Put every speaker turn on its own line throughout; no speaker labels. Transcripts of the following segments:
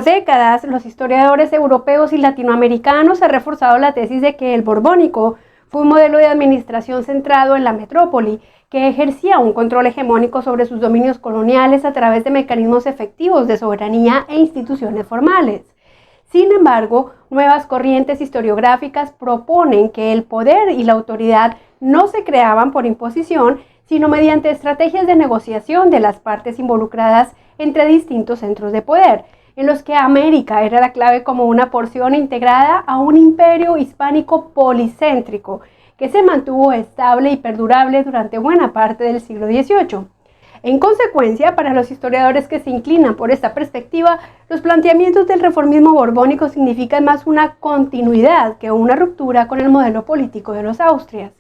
décadas, los historiadores europeos y latinoamericanos han reforzado la tesis de que el Borbónico fue un modelo de administración centrado en la metrópoli, que ejercía un control hegemónico sobre sus dominios coloniales a través de mecanismos efectivos de soberanía e instituciones formales. Sin embargo, nuevas corrientes historiográficas proponen que el poder y la autoridad no se creaban por imposición, sino mediante estrategias de negociación de las partes involucradas entre distintos centros de poder, en los que América era la clave como una porción integrada a un imperio hispánico policéntrico, que se mantuvo estable y perdurable durante buena parte del siglo XVIII. En consecuencia, para los historiadores que se inclinan por esta perspectiva, los planteamientos del reformismo borbónico significan más una continuidad que una ruptura con el modelo político de los Austrias.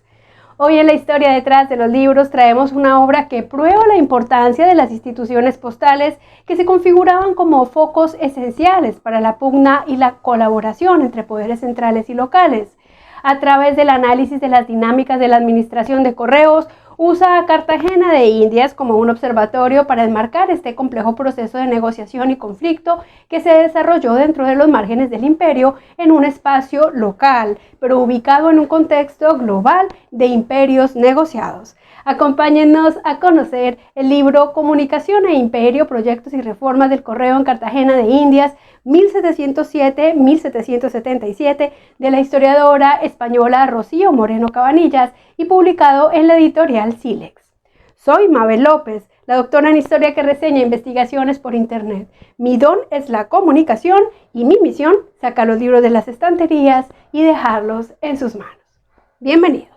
Hoy en la historia detrás de los libros traemos una obra que prueba la importancia de las instituciones postales que se configuraban como focos esenciales para la pugna y la colaboración entre poderes centrales y locales. A través del análisis de las dinámicas de la administración de correos, usa a Cartagena de Indias como un observatorio para enmarcar este complejo proceso de negociación y conflicto que se desarrolló dentro de los márgenes del imperio en un espacio local, pero ubicado en un contexto global de imperios negociados. Acompáñennos a conocer el libro Comunicación e Imperio, Proyectos y Reformas del Correo en Cartagena de Indias, 1707-1777, de la historiadora española Rocío Moreno Cabanillas y publicado en la editorial Silex. Soy Mabel López, la doctora en historia que reseña investigaciones por internet. Mi don es la comunicación y mi misión, sacar los libros de las estanterías y dejarlos en sus manos. Bienvenidos.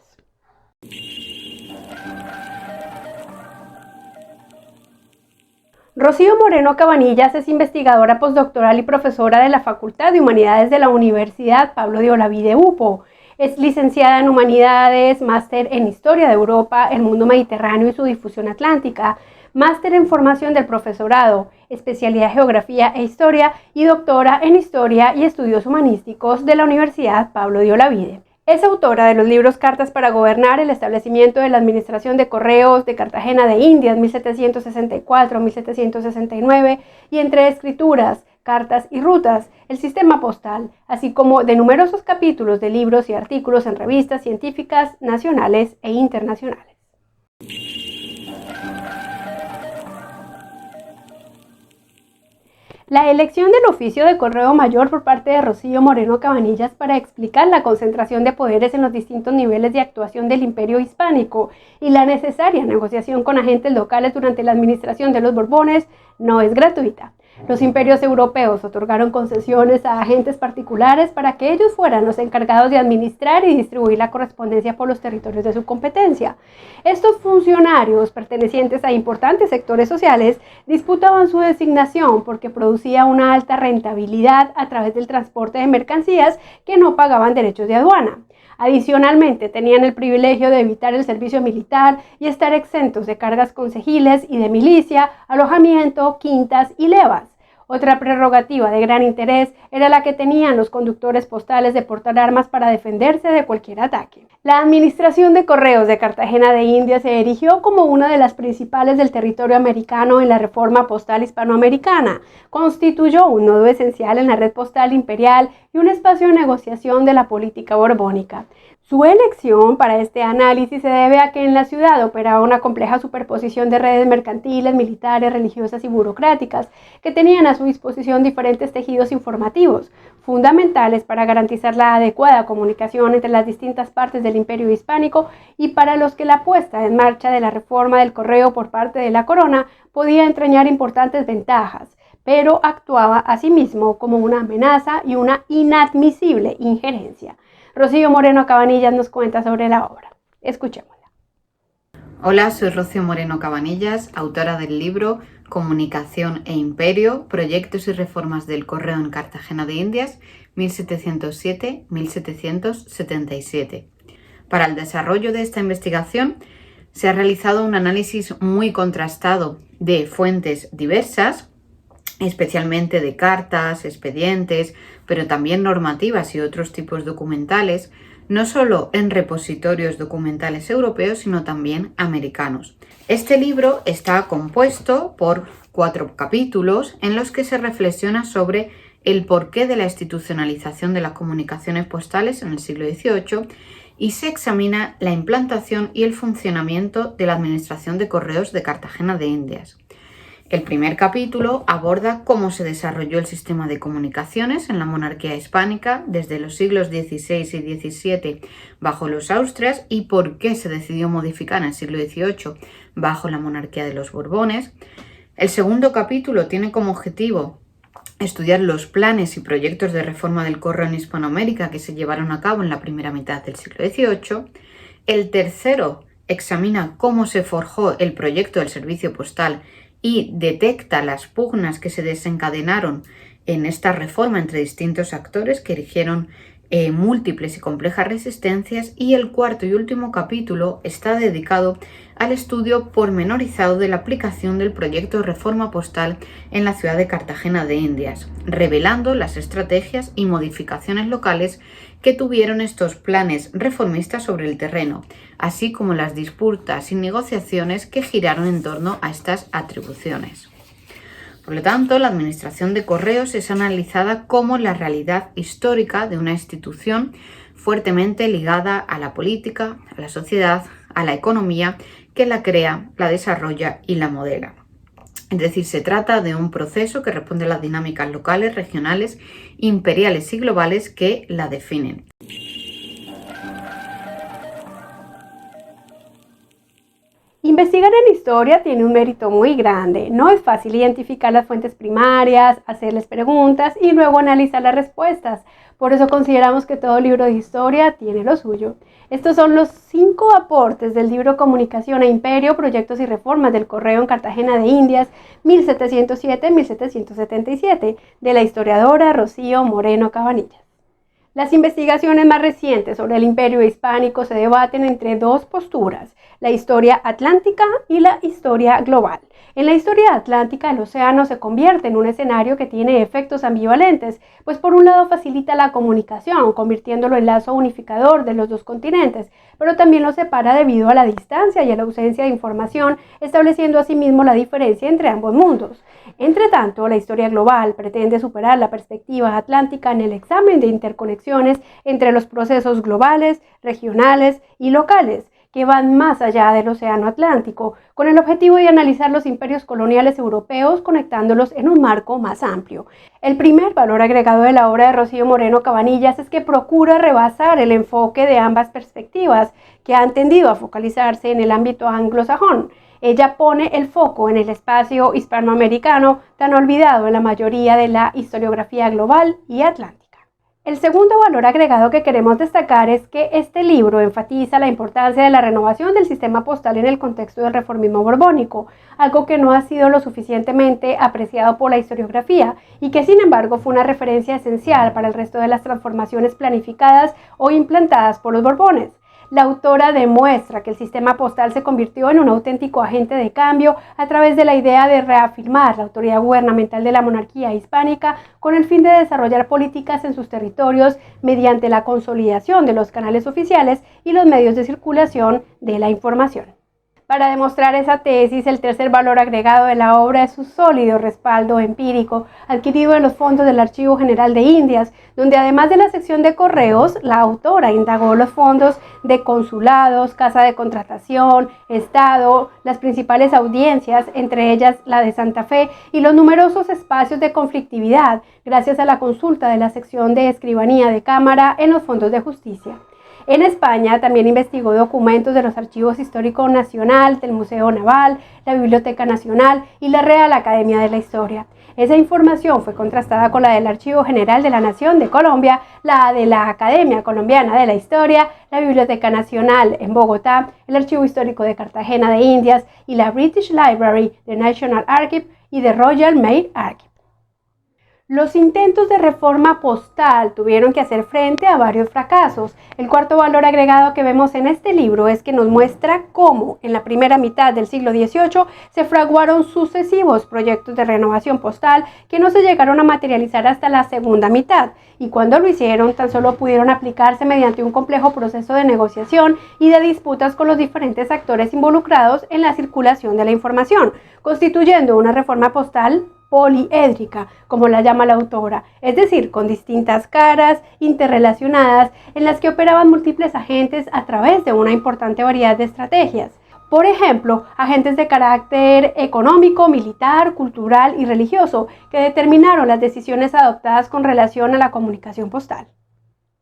Rocío Moreno Cabanillas es investigadora postdoctoral y profesora de la Facultad de Humanidades de la Universidad Pablo de Olavide UPO. Es licenciada en Humanidades, máster en Historia de Europa, el mundo mediterráneo y su difusión atlántica, máster en Formación del Profesorado, especialidad Geografía e Historia y doctora en Historia y Estudios Humanísticos de la Universidad Pablo de Olavide. Es autora de los libros Cartas para gobernar el establecimiento de la administración de correos de Cartagena de Indias, 1764-1769, y Entre escrituras, cartas y rutas, el sistema postal, así como de numerosos capítulos de libros y artículos en revistas científicas nacionales e internacionales. La elección del oficio de correo mayor por parte de Rocío Moreno Cabanillas para explicar la concentración de poderes en los distintos niveles de actuación del imperio hispánico y la necesaria negociación con agentes locales durante la administración de los Borbones no es gratuita. Los imperios europeos otorgaron concesiones a agentes particulares para que ellos fueran los encargados de administrar y distribuir la correspondencia por los territorios de su competencia. Estos funcionarios, pertenecientes a importantes sectores sociales, disputaban su designación porque producía una alta rentabilidad a través del transporte de mercancías que no pagaban derechos de aduana. Adicionalmente, tenían el privilegio de evitar el servicio militar y estar exentos de cargas concejiles y de milicia, alojamiento, quintas y levas. Otra prerrogativa de gran interés era la que tenían los conductores postales de portar armas para defenderse de cualquier ataque. La administración de correos de Cartagena de Indias se erigió como una de las principales del territorio americano en la reforma postal hispanoamericana. Constituyó un nodo esencial en la red postal imperial y un espacio de negociación de la política borbónica. Su elección para este análisis se debe a que en la ciudad operaba una compleja superposición de redes mercantiles, militares, religiosas y burocráticas que tenían a su disposición diferentes tejidos informativos, fundamentales para garantizar la adecuada comunicación entre las distintas partes del imperio hispánico y para los que la puesta en marcha de la reforma del correo por parte de la corona podía entrañar importantes ventajas, pero actuaba asimismo como una amenaza y una inadmisible injerencia. Rocío Moreno Cabanillas nos cuenta sobre la obra. Escuchémosla.
Hola, soy Rocío Moreno Cabanillas, autora del libro Comunicación e Imperio, Proyectos y Reformas del Correo en Cartagena de Indias, 1707-1777. Para el desarrollo de esta investigación se ha realizado un análisis muy contrastado de fuentes diversas especialmente de cartas, expedientes, pero también normativas y otros tipos documentales, no solo en repositorios documentales europeos, sino también americanos. Este libro está compuesto por 4 capítulos en los que se reflexiona sobre el porqué de la institucionalización de las comunicaciones postales en el siglo XVIII y se examina la implantación y el funcionamiento de la Administración de Correos de Cartagena de Indias. El primer capítulo aborda cómo se desarrolló el sistema de comunicaciones en la monarquía hispánica desde los siglos XVI y XVII bajo los Austrias y por qué se decidió modificar en el siglo XVIII bajo la monarquía de los Borbones. El segundo capítulo tiene como objetivo estudiar los planes y proyectos de reforma del correo en Hispanoamérica que se llevaron a cabo en la primera mitad del siglo XVIII. El tercero examina cómo se forjó el proyecto del servicio postal y detecta las pugnas que se desencadenaron en esta reforma entre distintos actores que erigieron múltiples y complejas resistencias. Y el cuarto y último capítulo está dedicado al estudio pormenorizado de la aplicación del proyecto de reforma postal en la ciudad de Cartagena de Indias, revelando las estrategias y modificaciones locales que tuvieron estos planes reformistas sobre el terreno, así como las disputas y negociaciones que giraron en torno a estas atribuciones. Por lo tanto, la administración de correos es analizada como la realidad histórica de una institución fuertemente ligada a la política, a la sociedad, a la economía, que la crea, la desarrolla y la modela. Es decir, se trata de un proceso que responde a las dinámicas locales, regionales, imperiales y globales que la definen.
Investigar en historia tiene un mérito muy grande. No es fácil identificar las fuentes primarias, hacerles preguntas y luego analizar las respuestas. Por eso consideramos que todo libro de historia tiene lo suyo. Estos son los 5 aportes del libro Comunicación e Imperio, Proyectos y Reformas del Correo en Cartagena de Indias, 1707-1777, de la historiadora Rocío Moreno Cabanillas. Las investigaciones más recientes sobre el Imperio Hispánico se debaten entre 2 posturas, la historia atlántica y la historia global. En la historia atlántica, el océano se convierte en un escenario que tiene efectos ambivalentes, pues por un lado facilita la comunicación, convirtiéndolo en lazo unificador de los 2 continentes, pero también lo separa debido a la distancia y a la ausencia de información, estableciendo asimismo la diferencia entre ambos mundos. Entre tanto, la historia global pretende superar la perspectiva atlántica en el examen de interconexiones entre los procesos globales, regionales y locales, que van más allá del océano Atlántico, con el objetivo de analizar los imperios coloniales europeos conectándolos en un marco más amplio. El primer valor agregado de la obra de Rocío Moreno Cabanillas es que procura rebasar el enfoque de ambas perspectivas, que han tendido a focalizarse en el ámbito anglosajón. Ella pone el foco en el espacio hispanoamericano, tan olvidado en la mayoría de la historiografía global y atlántica. El segundo valor agregado que queremos destacar es que este libro enfatiza la importancia de la renovación del sistema postal en el contexto del reformismo borbónico, algo que no ha sido lo suficientemente apreciado por la historiografía y que sin embargo fue una referencia esencial para el resto de las transformaciones planificadas o implantadas por los Borbones. La autora demuestra que el sistema postal se convirtió en un auténtico agente de cambio a través de la idea de reafirmar la autoridad gubernamental de la monarquía hispánica con el fin de desarrollar políticas en sus territorios mediante la consolidación de los canales oficiales y los medios de circulación de la información. Para demostrar esa tesis, el tercer valor agregado de la obra es su sólido respaldo empírico, adquirido en los fondos del Archivo General de Indias, donde además de la sección de correos, la autora indagó los fondos de consulados, casa de contratación, Estado, las principales audiencias, entre ellas la de Santa Fe, y los numerosos espacios de conflictividad, gracias a la consulta de la sección de escribanía de Cámara en los fondos de justicia. En España también investigó documentos de los Archivos Históricos Nacional, del Museo Naval, la Biblioteca Nacional y la Real Academia de la Historia. Esa información fue contrastada con la del Archivo General de la Nación de Colombia, la de la Academia Colombiana de la Historia, la Biblioteca Nacional en Bogotá, el Archivo Histórico de Cartagena de Indias y la British Library, the National Archive y the Royal Mail Archive. Los intentos de reforma postal tuvieron que hacer frente a varios fracasos. El cuarto valor agregado que vemos en este libro es que nos muestra cómo en la primera mitad del siglo XVIII se fraguaron sucesivos proyectos de renovación postal que no se llegaron a materializar hasta la segunda mitad, y cuando lo hicieron tan solo pudieron aplicarse mediante un complejo proceso de negociación y de disputas con los diferentes actores involucrados en la circulación de la información, constituyendo una reforma postal poliédrica, como la llama la autora, es decir, con distintas caras interrelacionadas en las que operaban múltiples agentes a través de una importante variedad de estrategias. Por ejemplo, agentes de carácter económico, militar, cultural y religioso que determinaron las decisiones adoptadas con relación a la comunicación postal.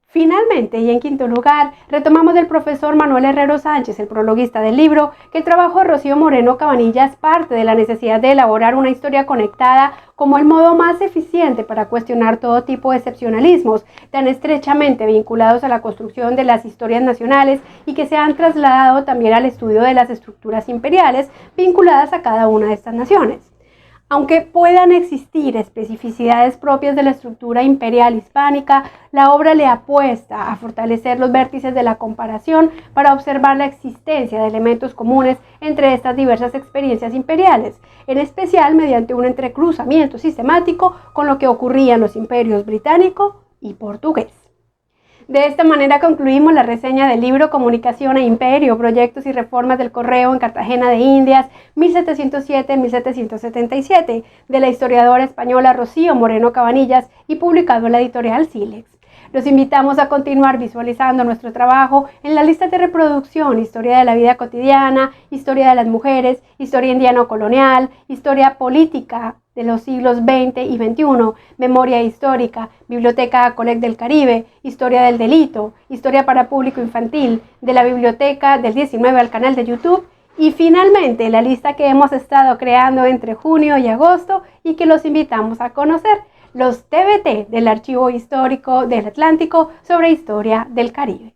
Finalmente, y en quinto lugar, retomamos del profesor Manuel Herrero Sánchez, el prologuista del libro, que el trabajo de Rocío Moreno Cabanillas parte de la necesidad de elaborar una historia conectada como el modo más eficiente para cuestionar todo tipo de excepcionalismos, tan estrechamente vinculados a la construcción de las historias nacionales y que se han trasladado también al estudio de las estructuras imperiales vinculadas a cada una de estas naciones. Aunque puedan existir especificidades propias de la estructura imperial hispánica, la obra le apuesta a fortalecer los vértices de la comparación para observar la existencia de elementos comunes entre estas diversas experiencias imperiales, en especial mediante un entrecruzamiento sistemático con lo que ocurría en los imperios británico y portugués. De esta manera concluimos la reseña del libro Comunicación e Imperio, Proyectos y Reformas del Correo en Cartagena de Indias, 1707-1777, de la historiadora española Rocío Moreno Cabanillas y publicado en la editorial Silex. Los invitamos a continuar visualizando nuestro trabajo en la lista de reproducción: Historia de la vida cotidiana, Historia de las mujeres, Historia indiano-colonial, Historia política de los siglos XX y XXI, Memoria histórica, Biblioteca Coleg del Caribe, Historia del delito, Historia para público infantil, de la Biblioteca del 19 al canal de YouTube, y finalmente la lista que hemos estado creando entre junio y agosto y que los invitamos a conocer: los TBT del Archivo Histórico del Atlántico sobre Historia del Caribe.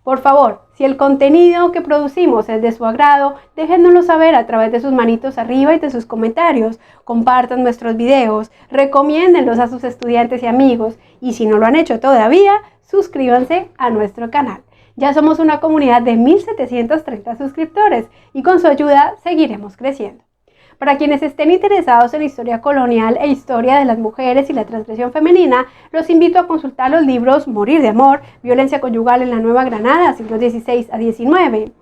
Por favor, si el contenido que producimos es de su agrado, déjennoslo saber a través de sus manitos arriba y de sus comentarios. Compartan nuestros videos, recomiéndenlos a sus estudiantes y amigos, y si no lo han hecho todavía, suscríbanse a nuestro canal. Ya somos una comunidad de 1,730 suscriptores y con su ayuda seguiremos creciendo. Para quienes estén interesados en historia colonial e historia de las mujeres y la transgresión femenina, los invito a consultar los libros Morir de amor, Violencia conyugal en la Nueva Granada, siglos XVI a XIX,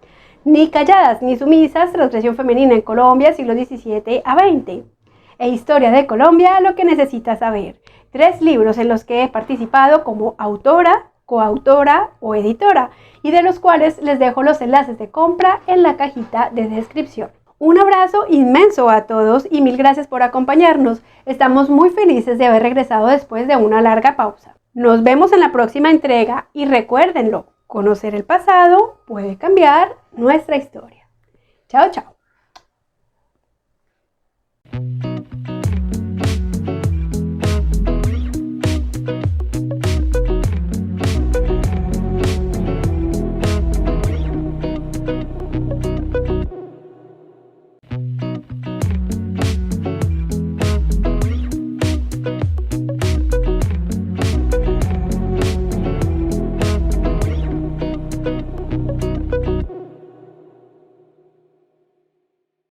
Ni calladas ni sumisas, Transgresión femenina en Colombia, siglos XVII a XX, e Historia de Colombia, lo que necesitas saber. 3 libros en los que he participado como autora, coautora o editora, y de los cuales les dejo los enlaces de compra en la cajita de descripción. Un abrazo inmenso a todos y mil gracias por acompañarnos. Estamos muy felices de haber regresado después de una larga pausa. Nos vemos en la próxima entrega y recuérdenlo, conocer el pasado puede cambiar nuestra historia. Chao, chao.